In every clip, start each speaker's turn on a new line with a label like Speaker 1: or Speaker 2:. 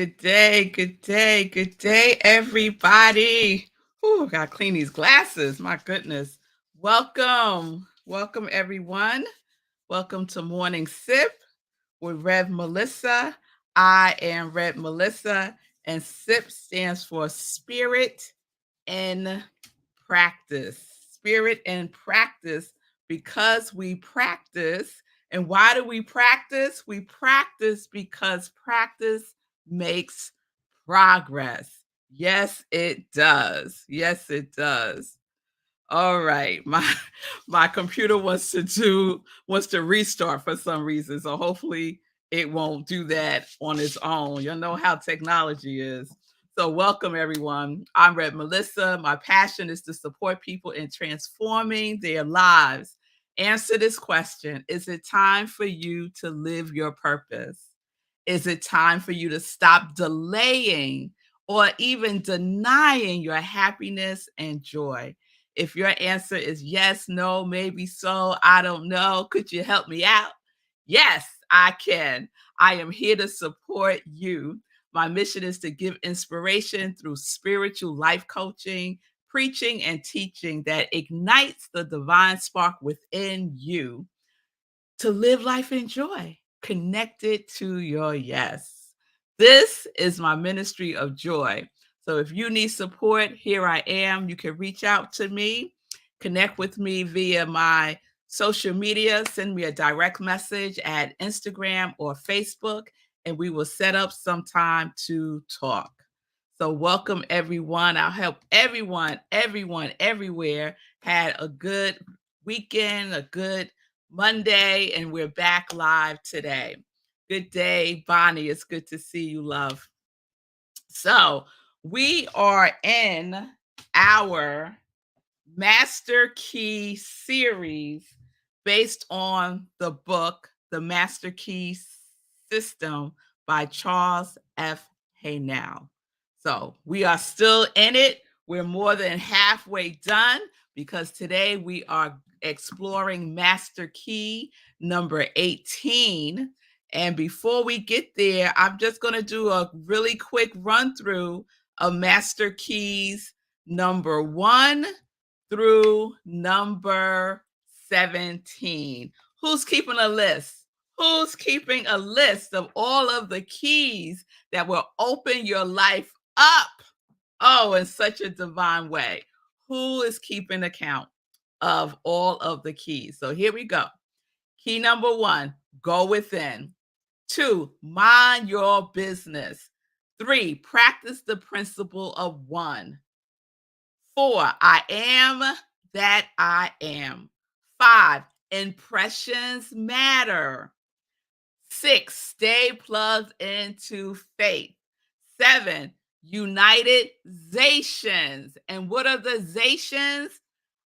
Speaker 1: Good day, everybody. Ooh, gotta clean these glasses. My goodness. Welcome, everyone. Welcome to Morning Sip with Rev Melissa. I am Rev Melissa, and SIP stands for Spirit in Practice. Spirit in Practice because we practice. And why do we practice? We practice because practice makes progress. Yes, it does. Yes, it does. All right. My computer wants to restart for some reason. So hopefully it won't do that on its own. You know how technology is. So welcome everyone. I'm Red Melissa. My passion is to support people in transforming their lives. Answer this question. Is it time for you to live your purpose? Is it time for you to stop delaying or even denying your happiness and joy? If your answer is yes, no, maybe so, I don't know, could you help me out? Yes, I can. I am here to support you. My mission is to give inspiration through spiritual life coaching, preaching, and teaching that ignites the divine spark within you to live life in joy, connected to your yes. This is my ministry of joy. So if you need support, here I am. You can reach out to me, connect with me via my social media, send me a direct message at Instagram or Facebook, and we will set up some time to talk. So welcome everyone. I'll help everyone everywhere had a good weekend, a good Monday, and we're back live today. Good day, Bonnie. It's good to see you, love. So, we are in our Master Key series based on the book, The Master Key System by Charles F. Haynell. So, we are still in it. We're more than halfway done because today we are exploring Master Key number 18. And before we get there, I'm just going to do a really quick run through of Master Keys number 1 through number 17. Who's keeping a list? Who's keeping a list of all of the keys that will open your life up? Oh, in such a divine way. Who is keeping account of all of the keys? So here we go. Key number 1, go within. 2, mind your business. 3, practice the principle of 1. 4, I am that I am. 5, impressions matter. 6, stay plugged into faith. 7, united zations. And what are the zations?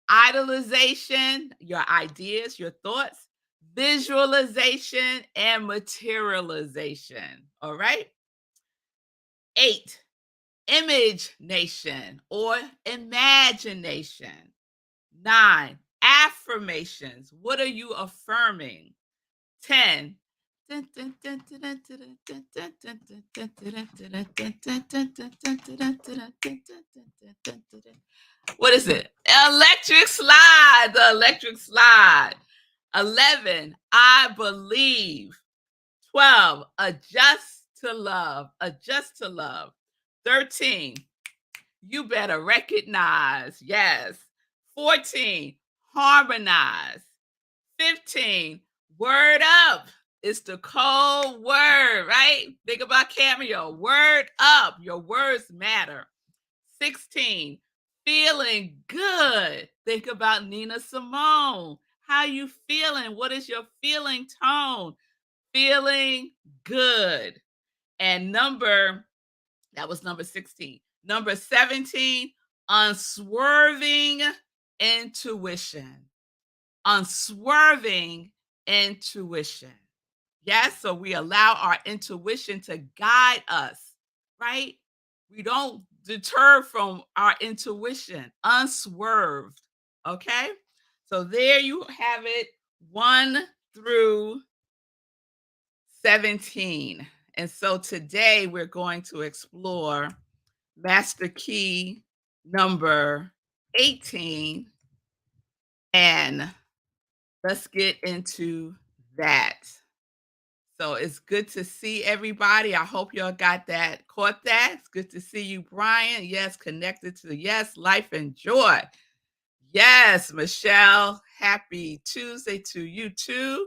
Speaker 1: Idolization, your ideas, your thoughts, visualization, and materialization. All right. 8, image nation or imagination. 9, affirmations. What are you affirming? 10, what is it? Electric slide, the electric slide. 11, I believe. 12, adjust to love, adjust to love. 13, you better recognize, yes. 14, harmonize. 15, word up. It's the cold word, right? Think about Cameo. Word up. Your words matter. 16, feeling good. Think about Nina Simone. How you feeling? What is your feeling tone? Feeling good. And that was number 16. Number 17, unswerving intuition. Unswerving intuition. Yes, so we allow our intuition to guide us, right? We don't deter from our intuition, unswerved. Okay? So there you have it, 1 through 17. And so today we're going to explore Master Key number 18, and let's get into that. So it's good to see everybody. I hope y'all got that, caught that. It's good to see you, Brian. Yes, connected to yes, life and joy. Yes, Michelle, happy Tuesday to you too.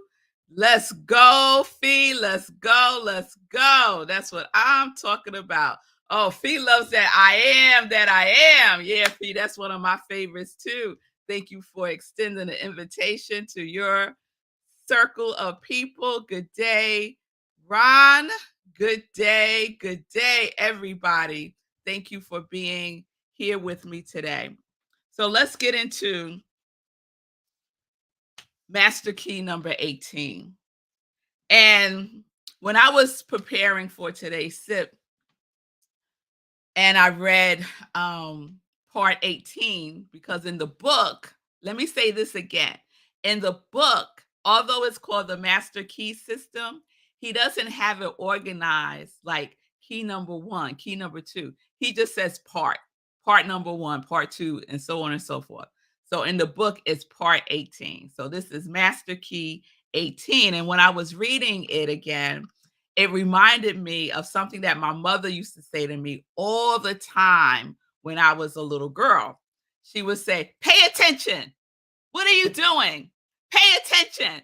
Speaker 1: Let's go, Fee. Let's go. Let's go. That's what I'm talking about. Oh, Fee loves that I am. Yeah, Fee, that's one of my favorites too. Thank you for extending the invitation to your circle of people. Good day, Ron. Good day, everybody. Thank you for being here with me today. So let's get into Master Key number 18. And when I was preparing for today's sip, and I read part 18, because in the book, let me say this again. In the book, although it's called the Master Key System, he doesn't have it organized like key number one, key number two. He just says part number one, part two, and so on and so forth. So in the book, it's part 18. So this is Master Key 18. And when I was reading it again, it reminded me of something that my mother used to say to me all the time when I was a little girl. She would say, "Pay attention. What are you doing? Pay attention.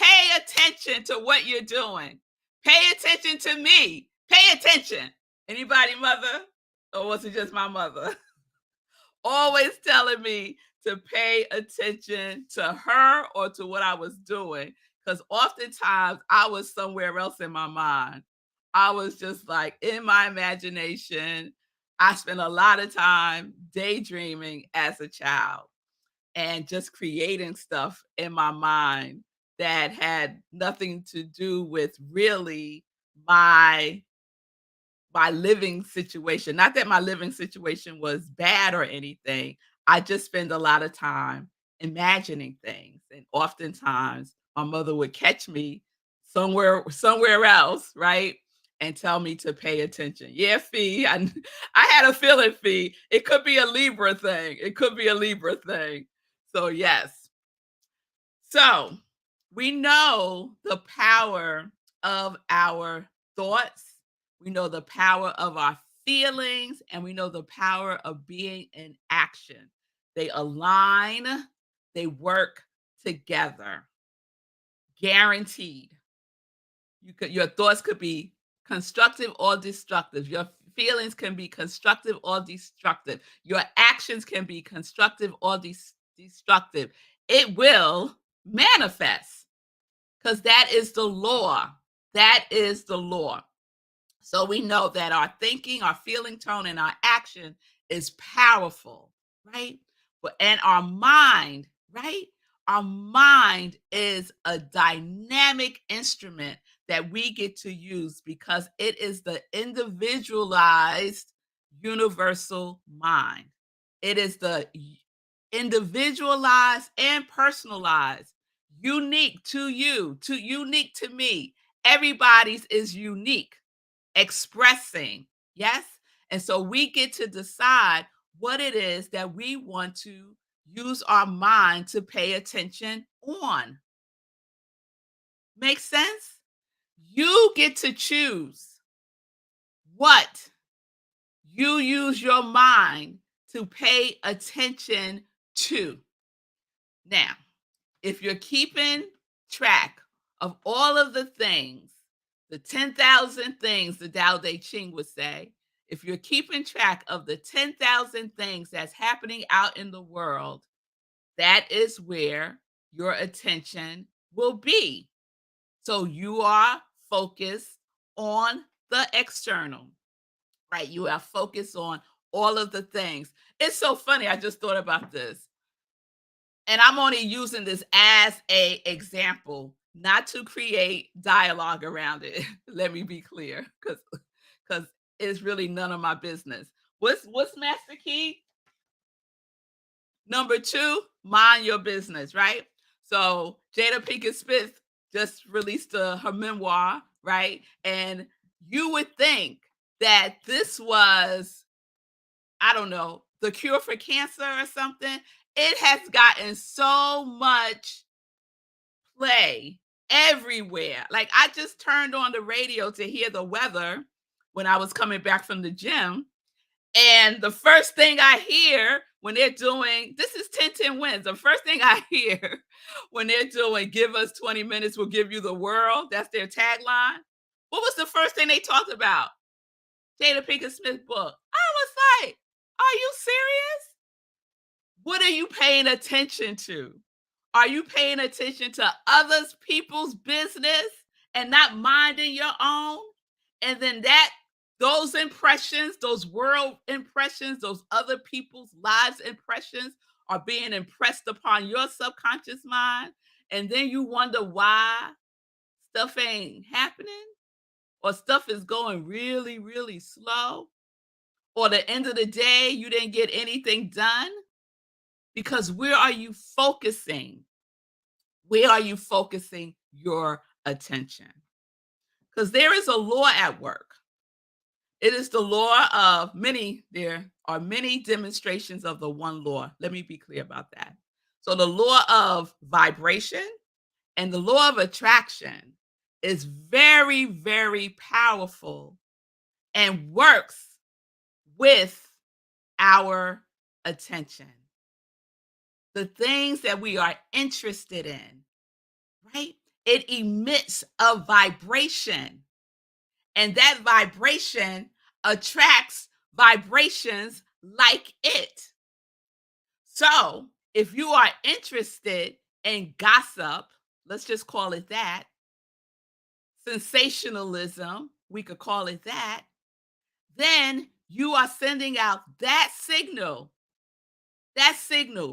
Speaker 1: Pay attention to what you're doing. Pay attention to me. Pay attention." Anybody mother? Or was it just my mother? Always telling me to pay attention to her or to what I was doing. Because oftentimes I was somewhere else in my mind. I was just like in my imagination. I spent a lot of time daydreaming as a child and just creating stuff in my mind that had nothing to do with really my my living situation. Not that my living situation was bad or anything. I just spend a lot of time imagining things. And oftentimes my mother would catch me somewhere else, right? And tell me to pay attention. Yeah, Fee. I had a feeling, Fee. It could be a Libra thing. It could be a Libra thing. So yes. So we know the power of our thoughts. We know the power of our feelings, and we know the power of being in action. They align, they work together. Guaranteed. Your thoughts could be constructive or destructive. Your feelings can be constructive or destructive. Your actions can be constructive or destructive. It will manifest, because that is the law. That is the law. So we know that our thinking, our feeling tone, and our action is powerful, right? But and our mind, right? Our mind is a dynamic instrument that we get to use because it is the individualized universal mind. It is the individualized and personalized, unique to you, to unique to me. Everybody's is unique, expressing. Yes. And so we get to decide what it is that we want to use our mind to pay attention on. Make sense? You get to choose what you use your mind to pay attention to. Now, if you're keeping track of all of the things, the 10,000 things the Tao Te Ching would say, if you're keeping track of the 10,000 things that's happening out in the world, that is where your attention will be. So you are focused on the external, right? You are focused on all of the things. It's so funny. I just thought about this, and I'm only using this as a example, not to create dialogue around it. Let me be clear, because it's really none of my business. What's Master Key? Number two, mind your business, right? So Jada Pinkett Smith just released her memoir, right? And You would think that this was, I don't know, the cure for cancer or something. It has gotten so much play everywhere. Like, I just turned on the radio to hear the weather when I was coming back from the gym, and the first thing I hear when they're doing this is 10-10 wins. The first thing I hear when they're doing "Give us 20 minutes, we'll give you the world," that's their tagline. What was the first thing they talked about? Jada Pinkett Smith book. I was like, "Are you serious? What are you paying attention to? Are you paying attention to others people's business and not minding your own?" And then that those impressions, those world impressions, those other people's lives impressions are being impressed upon your subconscious mind. And then you wonder why stuff ain't happening or stuff is going really, really slow. Or at the end of the day, you didn't get anything done because where are you focusing? Where are you focusing your attention? Because there is a law at work. It is the law of many, there are many demonstrations of the one law. Let me be clear about that. So, the law of vibration and the law of attraction is very, very powerful and works with our attention. The things that we are interested in, right? It emits a vibration, and that vibration attracts vibrations like it. So, if you are interested in gossip, let's just call it that, sensationalism, we could call it that, then you are sending out that signal,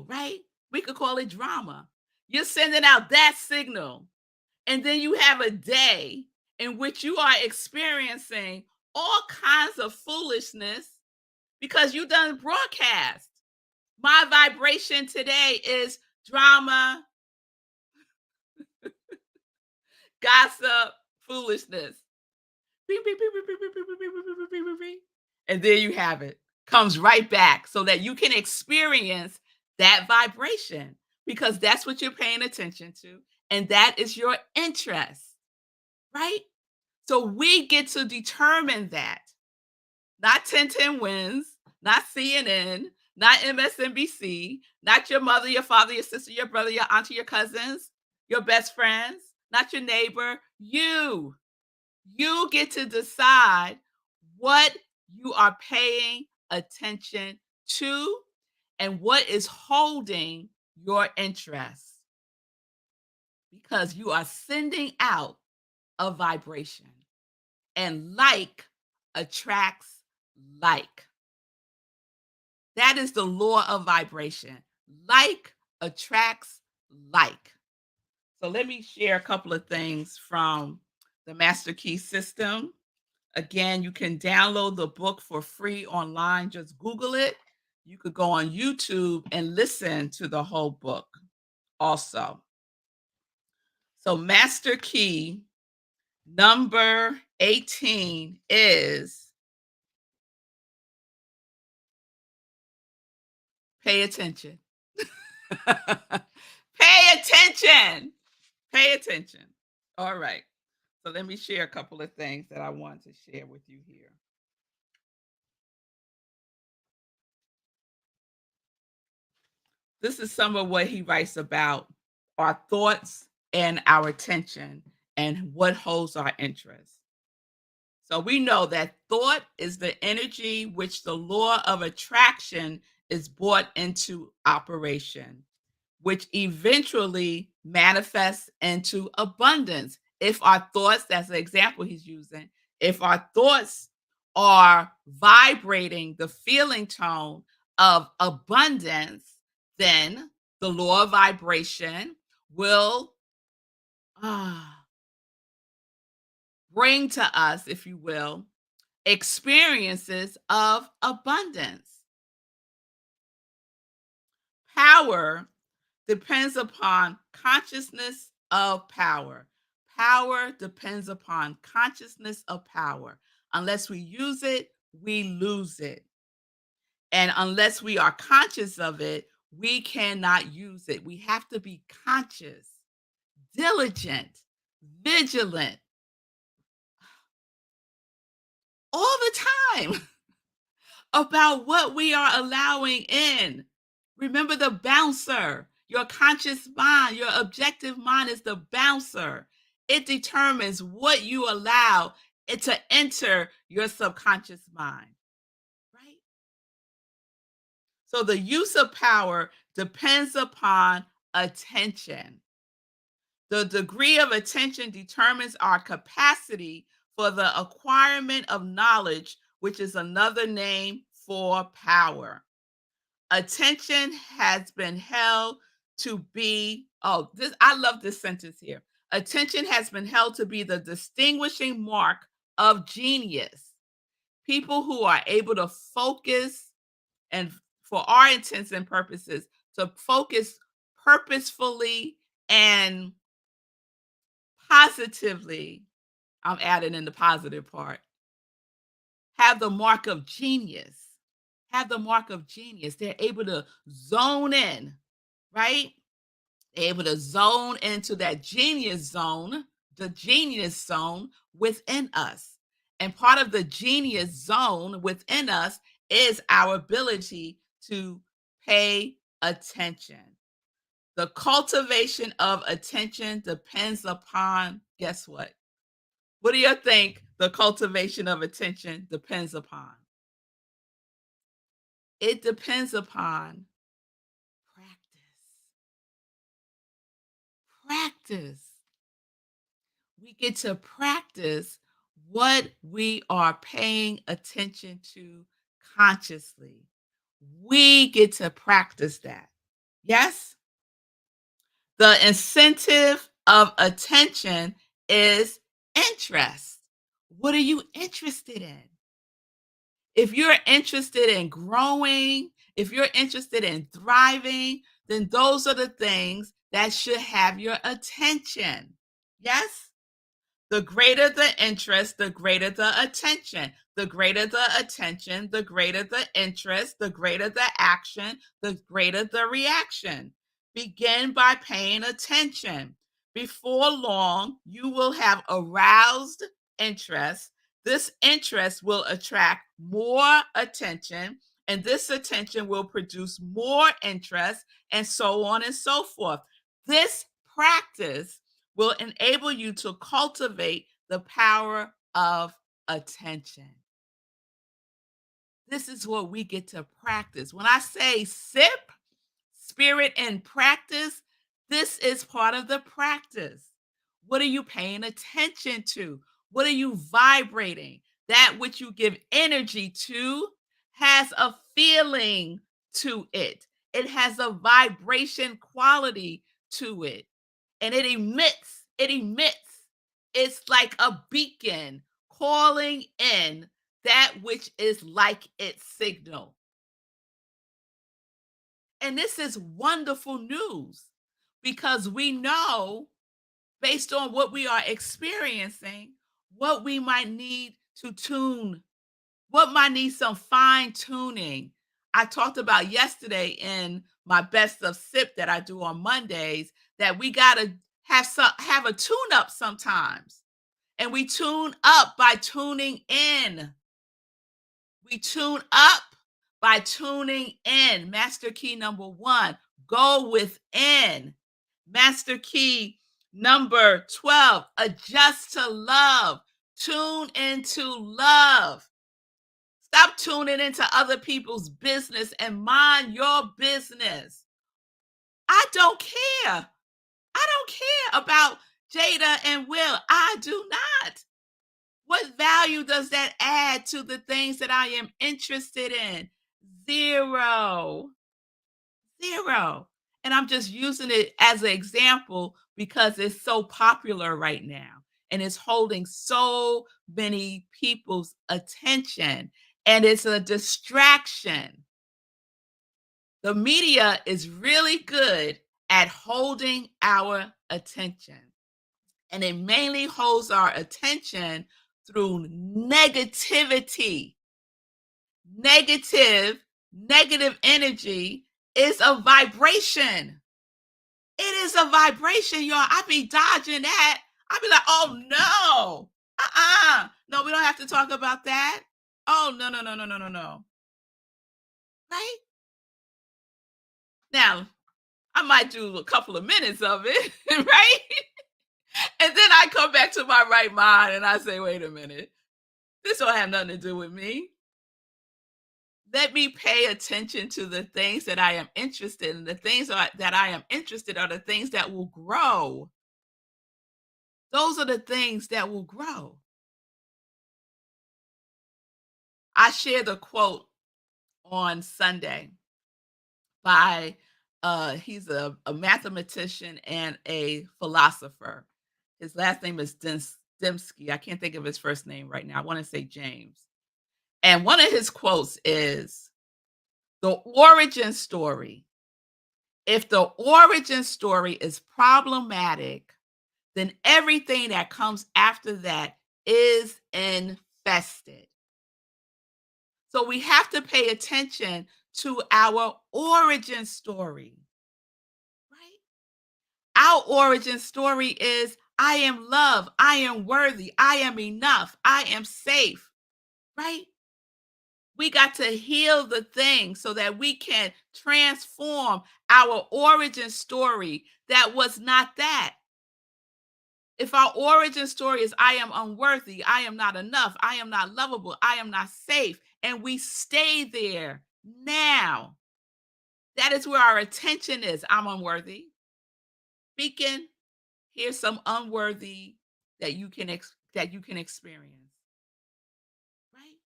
Speaker 1: right? We could call it drama. You're sending out that signal. And then you have a day in which you are experiencing all kinds of foolishness because you done broadcast. My vibration today is drama, gossip, foolishness. Beep, beep, beep, beep, beep, beep, beep, beep, beep, beep, beep, beep, beep, beep. And there you have it. Comes right back so that you can experience that vibration because that's what you're paying attention to. And that is your interest, right? So we get to determine that. Not 10-10 wins, not CNN, not MSNBC, not your mother, your father, your sister, your brother, your auntie, your cousins, your best friends, not your neighbor. You get to decide what you are paying attention to and what is holding your interest because you are sending out a vibration and like attracts like. That is the law of vibration. Like attracts like. So let me share a couple of things from the Master Key System. Again, you can download the book for free online. Just Google it. You could go on YouTube and listen to the whole book also. So, Master Key number 18 is pay attention. Pay attention. Pay attention. All right. So let me share a couple of things that I want to share with you here. This is some of what he writes about our thoughts and our attention and what holds our interest. So we know that thought is the energy which the law of attraction is brought into operation, which eventually manifests into abundance. If our thoughts, that's the example he's using, if our thoughts are vibrating the feeling tone of abundance, then the law of vibration will ah, bring to us, if you will, experiences of abundance. Power depends upon consciousness of power. Power depends upon consciousness of power. Unless we use it, we lose it. And unless we are conscious of it, we cannot use it. We have to be conscious, diligent, vigilant all the time about what we are allowing in. Remember the bouncer, your conscious mind, your objective mind is the bouncer. It determines what you allow it to enter your subconscious mind, right? So the use of power depends upon attention. The degree of attention determines our capacity for the acquirement of knowledge, which is another name for power. Attention has been held to be, oh, this I love this sentence here. Attention has been held to be the distinguishing mark of genius. People who are able to focus and for our intents and purposes, to focus purposefully and positively, I'm adding in the positive part, have the mark of genius. Have the mark of genius. They're able to zone in, right? They're able to zone into that genius zone, the genius zone within us. And part of the genius zone within us is our ability to pay attention. The cultivation of attention depends upon, guess what? What do you think the cultivation of attention depends upon? It depends upon practice. Practice. We get to practice what we are paying attention to consciously. We get to practice that. Yes? The incentive of attention is interest. What are you interested in? If you're interested in growing, if you're interested in thriving, then those are the things that should have your attention. Yes? The greater the interest, the greater the attention. The greater the attention, the greater the interest, the greater the action, the greater the reaction. Begin by paying attention. Before long, you will have aroused interest. This interest will attract more attention, and this attention will produce more interest, and so on and so forth. This practice will enable you to cultivate the power of attention. This is what we get to practice. When I say sip, spirit and practice, this is part of the practice. What are you paying attention to? What are you vibrating? That which you give energy to has a feeling to it. It has a vibration quality to it. And it emits. It's like a beacon calling in that which is like its signal. And this is wonderful news because we know, based on what we are experiencing, what we might need to tune, what might need some fine tuning. I talked about yesterday in my best of sip that I do on Mondays that we got to have a tune up sometimes. And we tune up by tuning in. We tune up by tuning in. Master key number 1, go within. Master key number 12, adjust to love. Tune into love. Stop tuning into other people's business and mind your business. I don't care. I don't care about Jada and Will. I do not. What value does that add to the things that I am interested in? Zero. Zero. And I'm just using it as an example because it's so popular right now and it's holding so many people's attention and it's a distraction. The media is really good at holding our attention. And it mainly holds our attention through negativity. Negative energy is a vibration. It is a vibration, y'all. I be dodging that. I be like, oh no. No, we don't have to talk about that. Oh no, no, no, no, no, no, no. Right? Now, I might do a couple of minutes of it, right? And then I come back to my right mind and I say, wait a minute. This don't have nothing to do with me. Let me pay attention to the things that I am interested in. The things that I am interested are the things that will grow. Those are the things that will grow. I shared the quote on Sunday by he's a mathematician and a philosopher. His last name is Dembski. I can't think of his first name right now. I want to say James. And one of his quotes is the origin story. If the origin story is problematic, then everything that comes after that is infested. So we have to pay attention to our origin story, right? Our origin story is I am loved, I am worthy, I am enough, I am safe, right? We got to heal the thing so that we can transform our origin story that was not that. If our origin story is I am unworthy, I am not enough, I am not lovable, I am not safe, and we stay there now, that is where our attention is. I'm unworthy. Speaking, here's some unworthy that you can experience, right?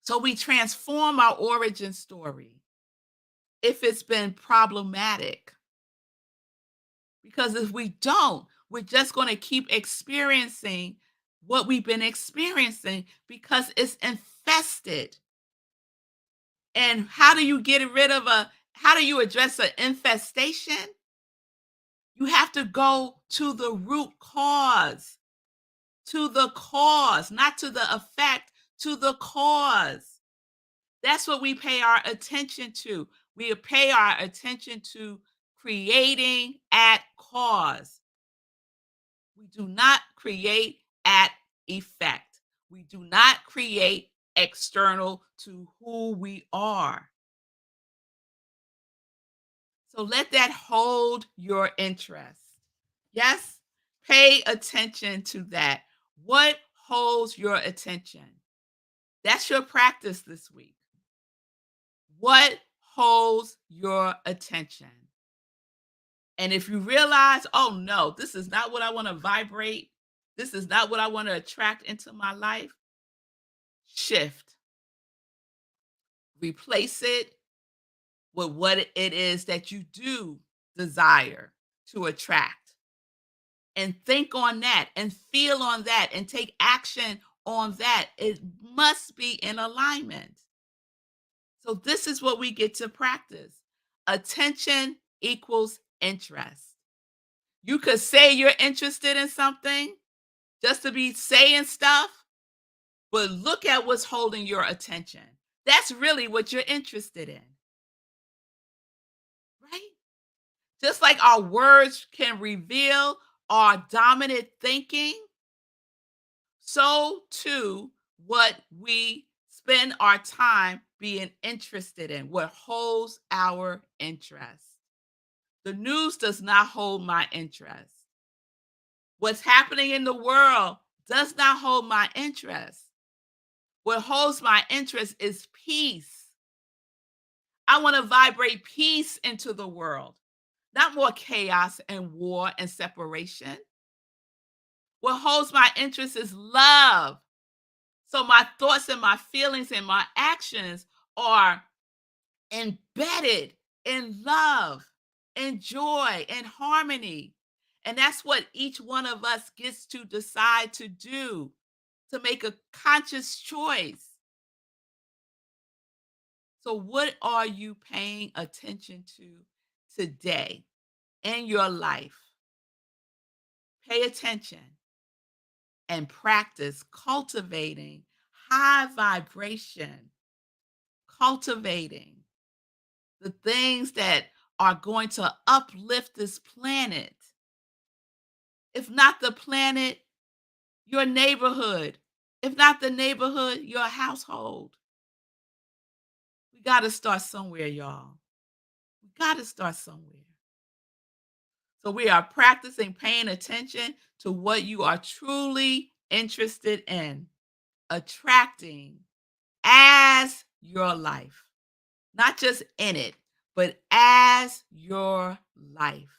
Speaker 1: So we transform our origin story if it's been problematic. Because if we don't, we're just going to keep experiencing what we've been experiencing because it's infested. And how do you address an infestation? You have to go to the root cause, not to the effect, to the cause. That's what we pay our attention to. We pay our attention to creating at cause. We do not create at effect. We do not create external to who we are. So let that hold your interest. Yes? Pay attention to that. What holds your attention? That's your practice this week. What holds your attention? And if you realize, oh no, this is not what I want to vibrate, this is not what I want to attract into my life, shift, replace it with what it is that you do desire to attract. And think on that and feel on that and take action on that. It must be in alignment. So, this is what we get to practice. Attention equals interest. You could say you're interested in something just to be saying stuff, but look at what's holding your attention. That's really what you're interested in, right? Just like our words can reveal our dominant thinking, so too what we spend our time being interested in, what holds our interest. The news does not hold my interest. What's happening in the world does not hold my interest. What holds my interest is peace. I want to vibrate peace into the world, not more chaos and war and separation. What holds my interest is love. So my thoughts and my feelings and my actions are embedded in love and joy and harmony. And that's what each one of us gets to decide to do, to make a conscious choice. So, what are you paying attention to today in your life? Pay attention and practice cultivating high vibration, cultivating the things that are going to uplift this planet. If not the planet, your neighborhood. If not the neighborhood, your household. We got to start somewhere, y'all. We got to start somewhere. So we are practicing paying attention to what you are truly interested in, attracting as your life. Not just in it, but as your life.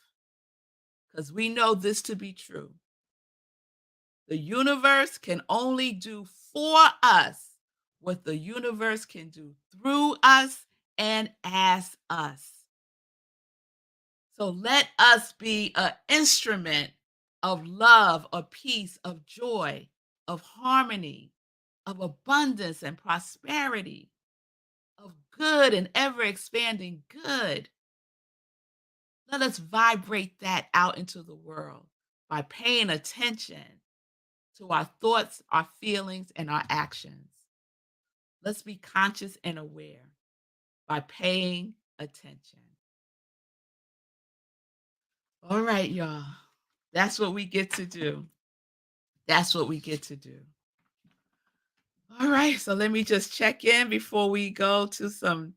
Speaker 1: Because we know this to be true. The universe can only do for us what the universe can do through us and as us. So let us be an instrument of love, of peace, of joy, of harmony, of abundance and prosperity, of good and ever expanding good. Let us vibrate that out into the world by paying attention to our thoughts, our feelings, and our actions. Let's be conscious and aware by paying attention. All right, y'all. That's what we get to do. That's what we get to do. All right, so let me just check in before we go to some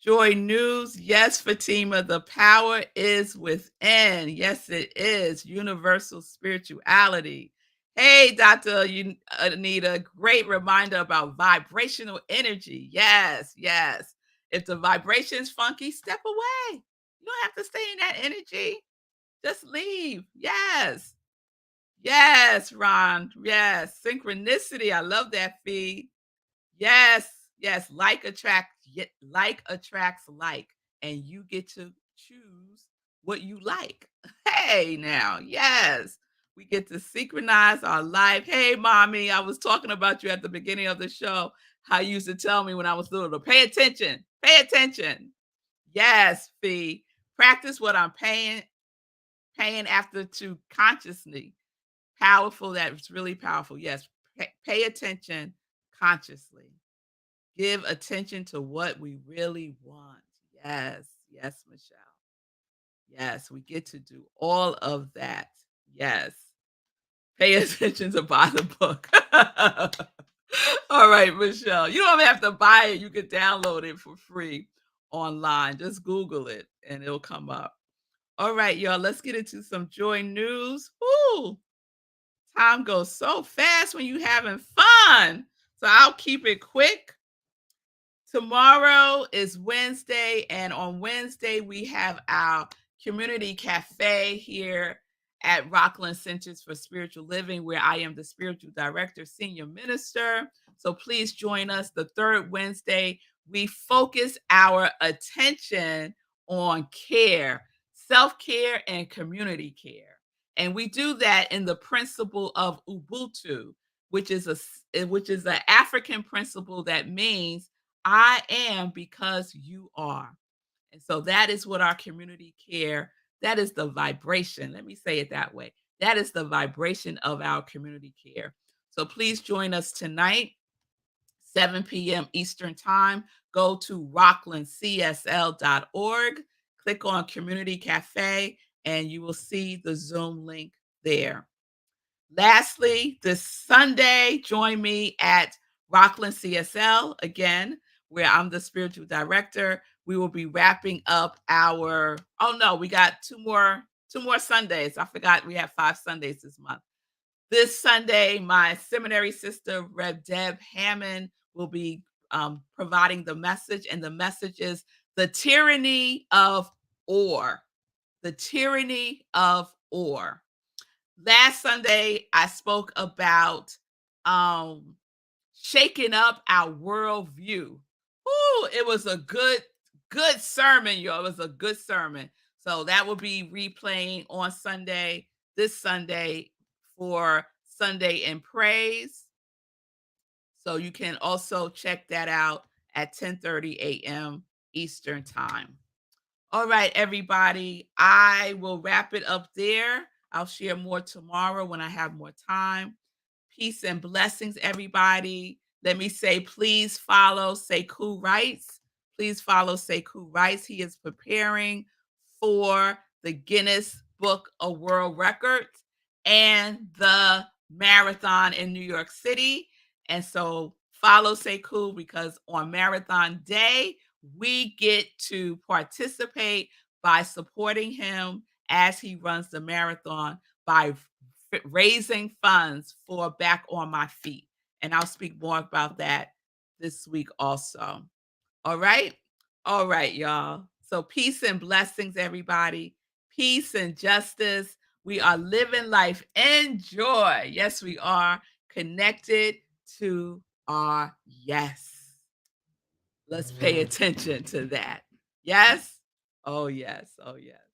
Speaker 1: joy news. Yes, Fatima, the power is within. Yes, it is. Universal spirituality. Hey, Dr. Anita, great reminder about vibrational energy. Yes, yes. If the vibration's funky, step away. You don't have to stay in that energy. Just leave. Yes. Yes, Ron. Yes. Synchronicity. I love that feed. Yes, yes, like attracts like, and you get to choose what you like. Hey, now, yes, we get to synchronize our life. Hey, mommy, I was talking about you at the beginning of the show. How you used to tell me when I was little, pay attention, pay attention. Yes, Fee, practice what I'm paying after to consciously. Powerful, that's really powerful. Yes, pay attention consciously. Give attention to what we really want. Yes, yes, Michelle. Yes, we get to do all of that. Yes. Pay attention to buy the book. All right, Michelle. You don't have to buy it. You can download it for free online. Just Google it and it'll come up. All right, y'all. Let's get into some joy news. Woo! Time goes so fast when you're having fun. So I'll keep it quick. Tomorrow is Wednesday, and on Wednesday, we have our community cafe here at Rockland Centers for Spiritual Living, where I am the spiritual director, senior minister. So please join us the third Wednesday. We focus our attention on care, self care, and community care. And we do that in the principle of Ubuntu, which is an African principle that means I am because you are. And so that is what our community care, that is the vibration. Let me say it that way. That is the vibration of our community care. So please join us tonight, 7 p.m. Eastern Time. Go to rocklandcsl.org, click on Community Cafe, and you will see the Zoom link there. Lastly, this Sunday, join me at Rockland CSL again, where I'm the spiritual director. We will be wrapping up our, oh no, we got two more Sundays. I forgot we have 5 Sundays this month. This Sunday, my seminary sister, Rev Deb Hammond, will be providing the message, and the message is the tyranny of or. The tyranny of or. Last Sunday, I spoke about shaking up our worldview. Ooh, it was a good sermon, y'all. It was a good sermon. So that will be replaying on Sunday, this Sunday, for Sunday in Praise. So you can also check that out at 10:30 a.m. Eastern Time. All right, everybody. I will wrap it up there. I'll share more tomorrow when I have more time. Peace and blessings, everybody. Let me say, please follow Sekou Writes. Please follow Sekou Writes. He is preparing for the Guinness Book of World Records and the marathon in New York City. And so follow Sekou because on marathon day, we get to participate by supporting him as he runs the marathon by raising funds for Back on My Feet. And I'll speak more about that this week also. All right. All right, y'all. So peace and blessings, everybody. Peace and justice. We are living life in joy. Yes, we are connected to our yes. Let's pay attention to that. Yes. Oh, yes. Oh, yes.